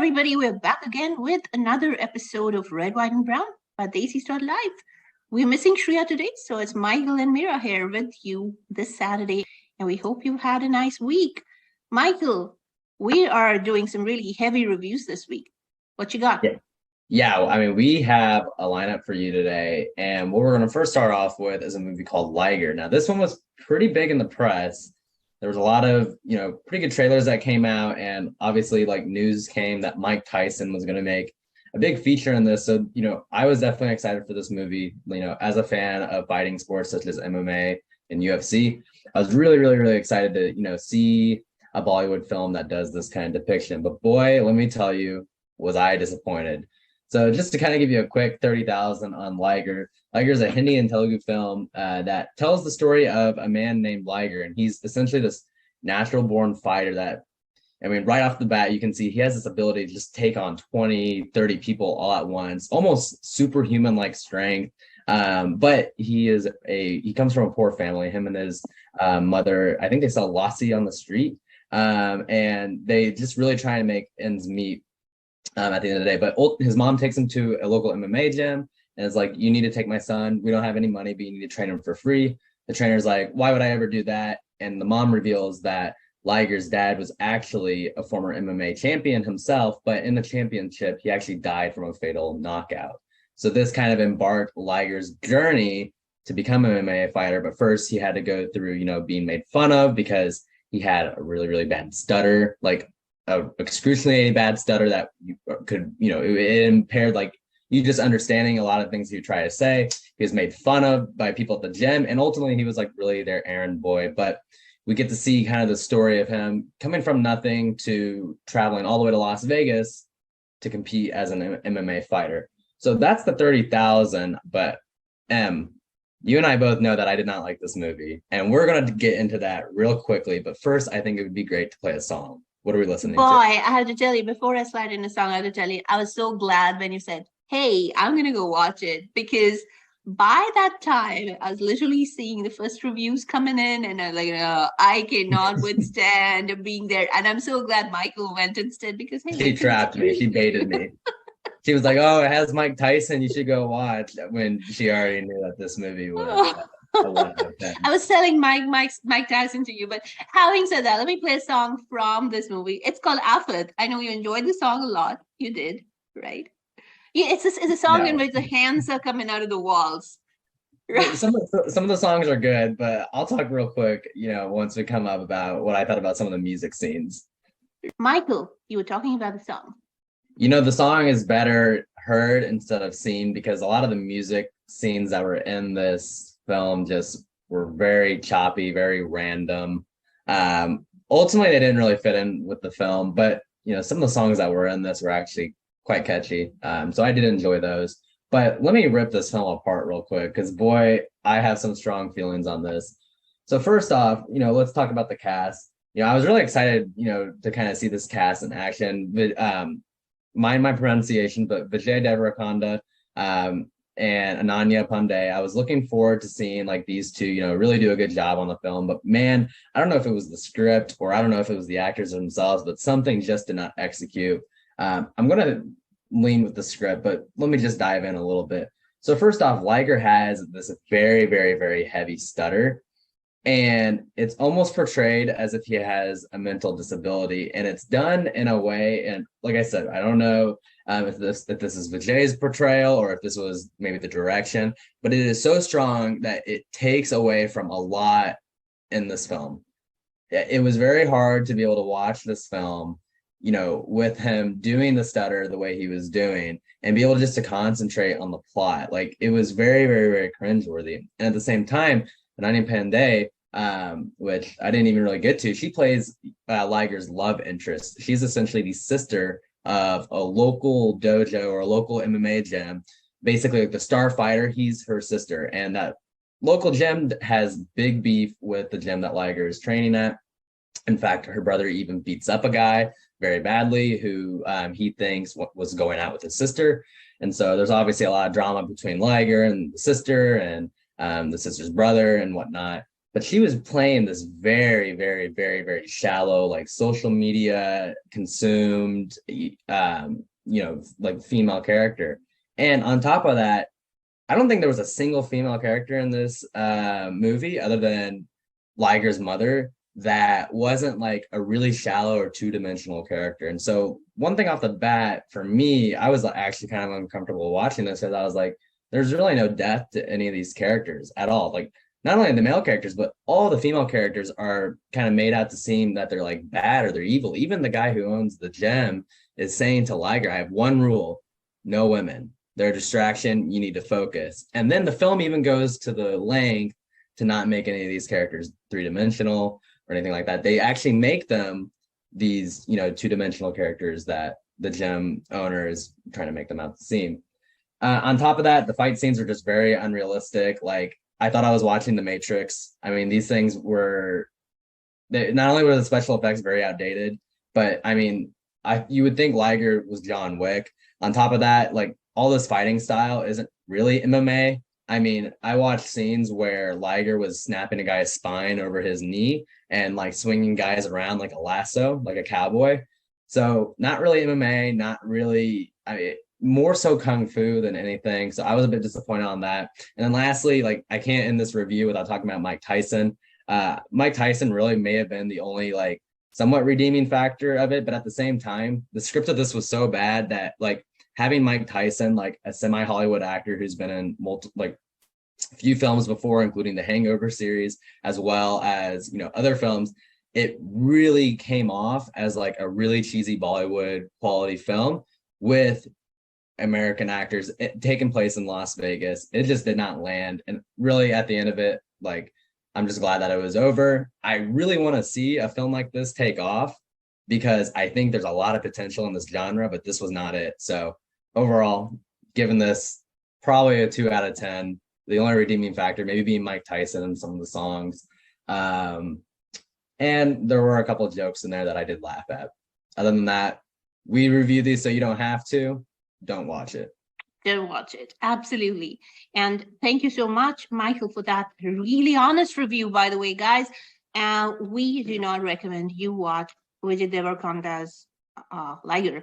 everybody, we're back again with another episode of Red, White, and Brown by Desi Star Live. We're missing Shreya today, so it's Michael and Mira here with you this Saturday, and we hope you've had a nice week. Michael, we are doing some really heavy reviews this week. What you got? Yeah, we have a lineup for you today, and what we're going to first start off with is a movie called Liger. Now, this one was pretty big in the press. There was a lot of, pretty good trailers that came out, and obviously, news came that Mike Tyson was going to make a big feature in this. So, I was definitely excited for this movie. As a fan of fighting sports such as MMA and UFC, I was really, really, really excited to, see a Bollywood film that does this kind of depiction. But boy, let me tell you, was I disappointed. So just to kind of give you a quick 30,000 on Liger. Liger is a Hindi and Telegu film that tells the story of a man named Liger, and he's essentially this natural-born fighter that, right off the bat, you can see he has this ability to just take on 20, 30 people all at once, almost superhuman-like strength. But he comes from a poor family. Him and his mother, I think they sell lassi on the street, and they just really try to make ends meet. At the end of the day, but his mom takes him to a local MMA gym and is like, you need to take my son. We don't have any money, but you need to train him for free. The trainer's like, why would I ever do that? And the mom reveals that Liger's dad was actually a former MMA champion himself, but in the championship, he actually died from a fatal knockout. So this kind of embarked Liger's journey to become an MMA fighter. But first he had to go through, being made fun of because he had a really, really bad stutter, a excruciatingly bad stutter that you could, it impaired you just understanding a lot of things he would try to say. He was made fun of by people at the gym, and ultimately he was really their errand boy. But we get to see kind of the story of him coming from nothing to traveling all the way to Las Vegas to compete as an MMA fighter. So that's the 30,000. But you and I both know that I did not like this movie, and we're going to get into that real quickly. But first, I think it would be great to play a song. What are we listening to? Boy, I have to tell you, before I slide in the song, I have to tell you, I was so glad when you said, hey, I'm going to go watch it, because by that time, I was literally seeing the first reviews coming in, and I'm like, I cannot withstand being there. And I'm so glad Michael went instead, because, hey. She trapped me. She baited me. She was like, oh, it has Mike Tyson. You should go watch, when she already knew that this movie was. I was telling Mike Tyson to you, but having said that, let me play a song from this movie. It's called Afterward. I know you enjoyed the song a lot. You did, right? Yeah, it's a song in which the hands are coming out of the walls. Right? Some of the songs are good, but I'll talk real quick, once we come up about what I thought about some of the music scenes. Michael, you were talking about the song. The song is better heard instead of seen, because a lot of the music scenes that were in this film just were very choppy, very random. Ultimately, they didn't really fit in with the film, but some of the songs that were in this were actually quite catchy. So I did enjoy those. But let me rip this film apart real quick, because boy, I have some strong feelings on this. So first off, let's talk about the cast. I was really excited, to kind of see this cast in action. Mind my pronunciation, but Vijay Deverakonda, and Ananya Pandey. I was looking forward to seeing these two, really do a good job on the film. But man, I don't know if it was the script or I don't know if it was the actors themselves, but something just did not execute. I'm going to lean with the script, but let me just dive in a little bit. So first off, Liger has this very, very, very heavy stutter, and it's almost portrayed as if he has a mental disability, and it's done in a way. And like I said, I don't know if this is Vijay's portrayal or if this was maybe the direction, but it is so strong that it takes away from a lot in this film. It was very hard to be able to watch this film, with him doing the stutter the way he was doing and be able just to concentrate on the plot. It was very, very, very cringeworthy. And at the same time, Ananya Pandey, which I didn't even really get to, she plays Liger's love interest. She's essentially the sister of a local dojo or a local MMA gym. Basically, the star fighter, he's her sister. And that local gym has big beef with the gym that Liger is training at. In fact, her brother even beats up a guy very badly who he thinks was going out with his sister. And so there's obviously a lot of drama between Liger and the sister and the sister's brother and whatnot. but she was playing this very, very, very, very shallow, like social media consumed, like female character. And on top of that, I don't think there was a single female character in this movie other than Liger's mother that wasn't like a really shallow or two-dimensional character. And so one thing off the bat for me, I was actually kind of uncomfortable watching this because I was like, there's really no depth to any of these characters at all. Like not only the male characters, but all the female characters are kind of made out to seem that they're like bad or they're evil. Even the guy who owns the gym is saying to Liger, I have one rule, no women. They're a distraction. You need to focus. And then the film even goes to the length to not make any of these characters three-dimensional or anything like that. They actually make them these, two-dimensional characters that the gym owner is trying to make them out to seem. On top of that, the fight scenes are just very unrealistic. Like I thought I was watching The Matrix. I mean, these things not only were the special effects very outdated, but I mean, you would think Liger was John Wick. On top of that, like all this fighting style isn't really MMA. I mean, I watched scenes where Liger was snapping a guy's spine over his knee and like swinging guys around like a lasso, like a cowboy. So not really MMA, not really, I mean, more so kung fu than anything. So I was a bit disappointed on that. And then lastly, like I can't end this review without talking about Mike Tyson. Mike Tyson really may have been the only like somewhat redeeming factor of it, but at the same time, the script of this was so bad that like having Mike Tyson, like a semi-Hollywood actor who's been in few films before, including the Hangover series, as well as, other films, it really came off as like a really cheesy Bollywood quality film with American actors taking place in Las Vegas. It just did not land. And really at the end of it, like, I'm just glad that it was over. I really want to see a film like this take off because I think there's a lot of potential in this genre, but this was not it. So overall, given this probably a 2 out of 10, the only redeeming factor maybe being Mike Tyson and some of the songs. And there were a couple of jokes in there that I did laugh at. Other than that, we review these so you don't have to. Don't watch it. Don't watch it. Absolutely. And thank you so much, Michael, for that really honest review, by the way, guys. We do not recommend you watch Vijay Devarkonda's Liger.